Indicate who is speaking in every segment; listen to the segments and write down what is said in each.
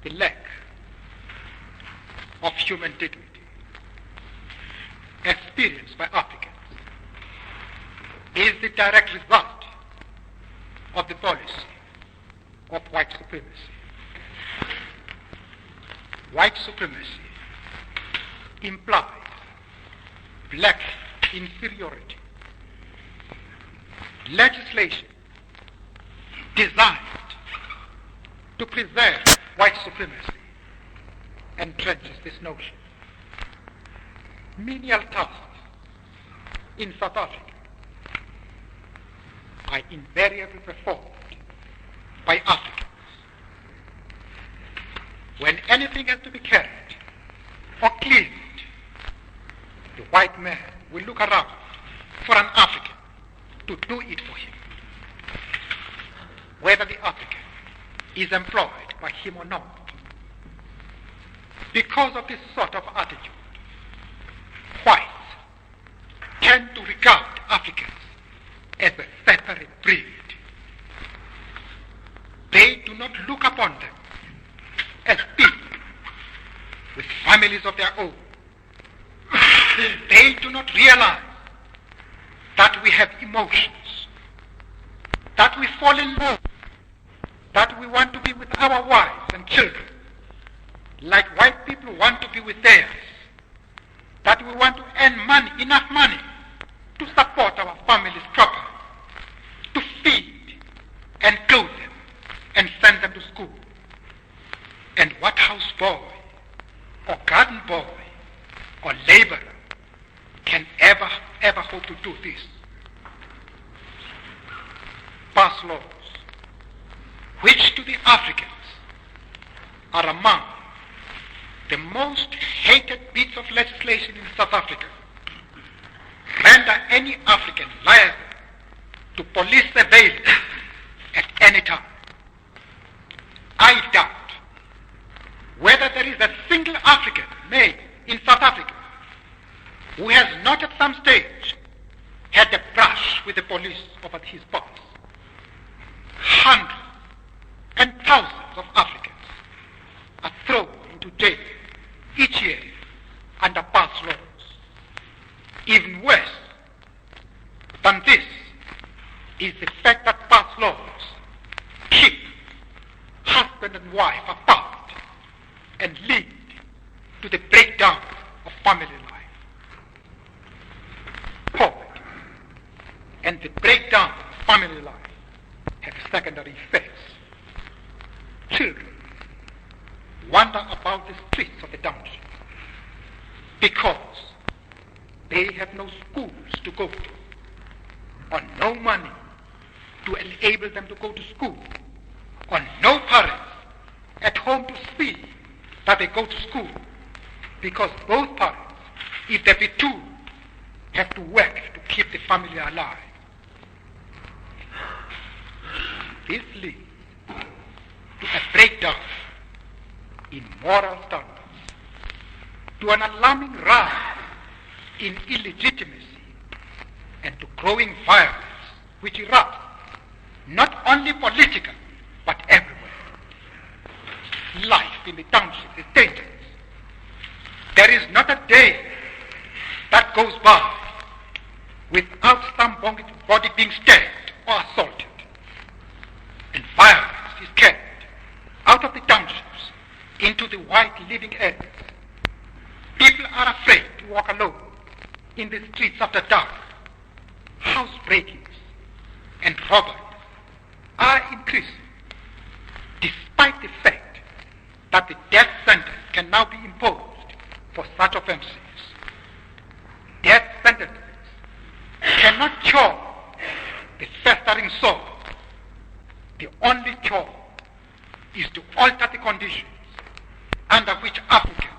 Speaker 1: the lack of human dignity experienced by Africans is the direct result of the policy of white supremacy. White supremacy implies black inferiority. Legislation designed to preserve white supremacy entrenches this notion. Menial tasks in South Africa are invariably performed by Africans. When anything has to be carried or cleaned, the white man will look around for an African to do it for him, whether the African is employed by him or not. Because of this sort of attitude, whites tend to regard Africans as a separate breed. They do not look upon them as people with families of their own. They do not realize that we have emotions, that we fall in love, that we want to be with our wives and children like white people want to be with theirs, that we want to earn money, enough money to support our families properly, to feed and clothe them and send them to school. And what houseboy or garden boy or laborer can ever hope to do this? Pass laws which to the Africans are among the most hated bits of legislation in South Africa, render any African liable to police surveillance at any time. I doubt whether there is a single African male in South Africa who has not at some stage had a brush with the police over his boss. Hundreds and thousands of Africans are thrown into jail each year under past laws. Even worse than this is the fact that past laws keep husband and wife apart and lead to the breakdown of family life. Poverty and the breakdown of family life have secondary effects. Children wander about the streets of the township because they have no schools to go to or no money to enable them to go to school, or no parents at home to see that they go to school, because both parents, if there be two, have to work to keep the family alive. This leads to a breakdown in moral standards, to an alarming rise in illegitimacy, and to growing violence which erupts not only politically but everywhere. Life in the township is dangerous. There is not a day that goes by without some body being stabbed or assaulted. And violence is carried out of the townships into the white living areas. People are afraid to walk alone in the streets after dark. House breakings and robberies are increasing, despite the fact that the death sentence can now be imposed for such offenses. Death sentences cannot cure the festering sore. The only cure is to alter the conditions under which Africans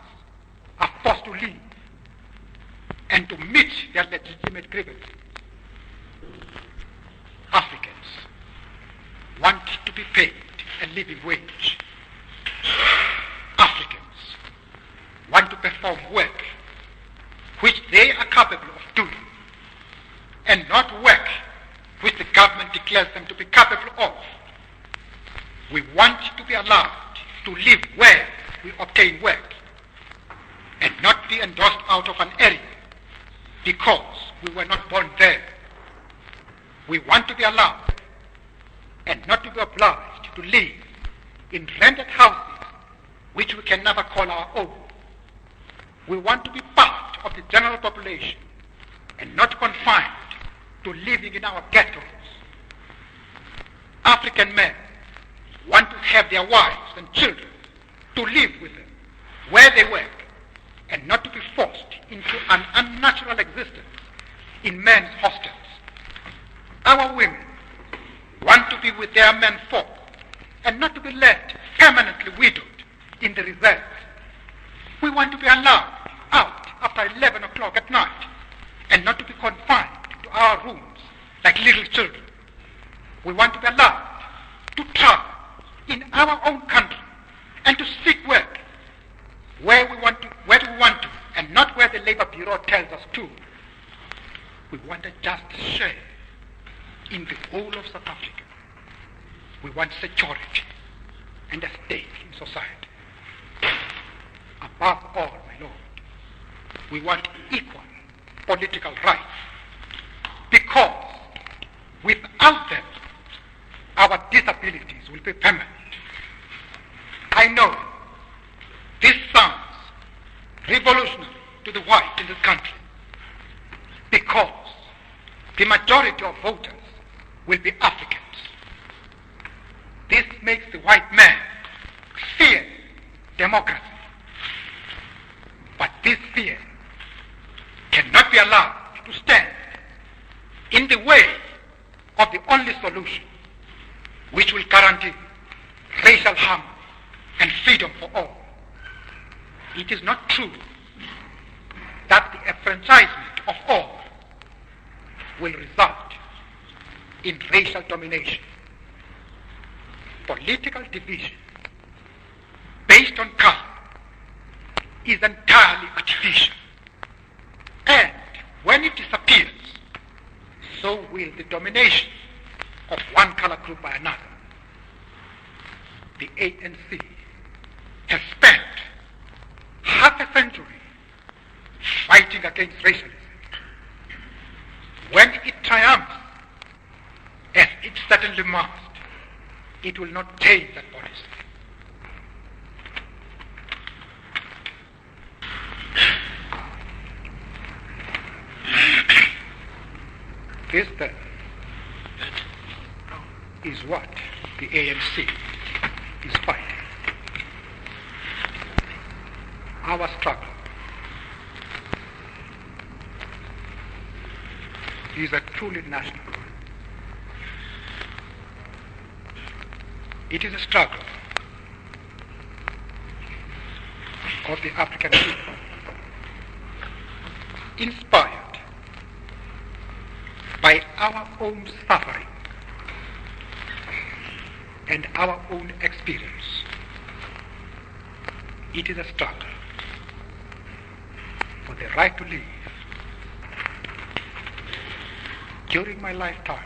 Speaker 1: are forced to live and to meet their legitimate grievances. Africans want to be paid a living wage. Africans want to perform work which they are capable of doing, and not work which the government declares them to be capable of. We want to be allowed to live where we obtain work and not be endorsed out of an area because we were not born there. We want to be allowed and not to be obliged to live in rented houses which we can never call our own. We want to be part of the general population and not confined to living in our ghettos. African men want to have their wives and children to live with them where they work and not to be forced into an unnatural existence in men's hostels. Our women want to be with their men folk and not to be left permanently widowed in the reserves. We want to be allowed out after 11 o'clock at night and not to be confined to our rooms like little children. We want to be allowed to travel in our own country and to seek work where we want to, and not where the Labor Bureau tells us to. We want a just share in the whole of South Africa. We want security and a stake in society. Above all, my Lord, we want equal political rights, because without them, our disabilities will be permanent. I know this sounds revolutionary to the white in this country, because the majority of voters will be Africans. This makes the white man fear democracy. But this fear cannot be allowed to stand in the way of the only solution which will guarantee racial harmony and freedom for all. It is not true that the enfranchisement of all will result in racial domination. Political division based on color is entirely artificial. And when it disappears, so will the domination of one color group by another. The ANC has spent half a century fighting against racialism. When it triumphs, as it certainly must, it will not change that policy. This then is what the ANC is fighting. Our struggle is a truly national one. It is a struggle of the African people, inspired by our own suffering and our own experience. It is a struggle for the right to live. During my lifetime,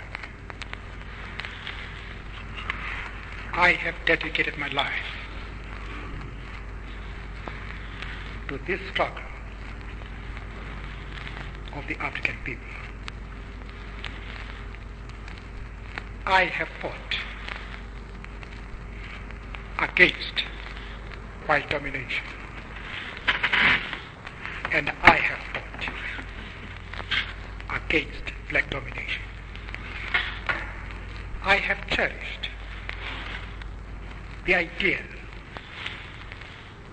Speaker 1: I have dedicated my life to this struggle of the African people. I have fought against white domination, and I have fought against black domination. I have cherished the idea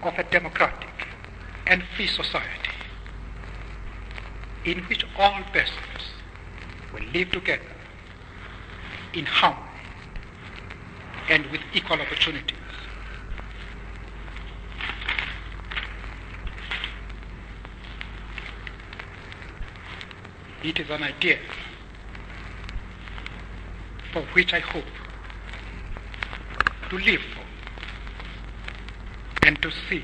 Speaker 1: of a democratic and free society in which all persons will live together in harmony and with equal opportunities. It is an idea for which I hope to live for and to see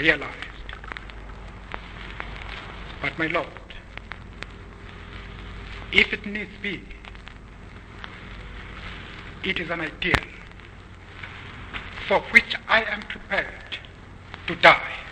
Speaker 1: realized. But my Lord, if it needs be, it is an ideal for which I am prepared to die.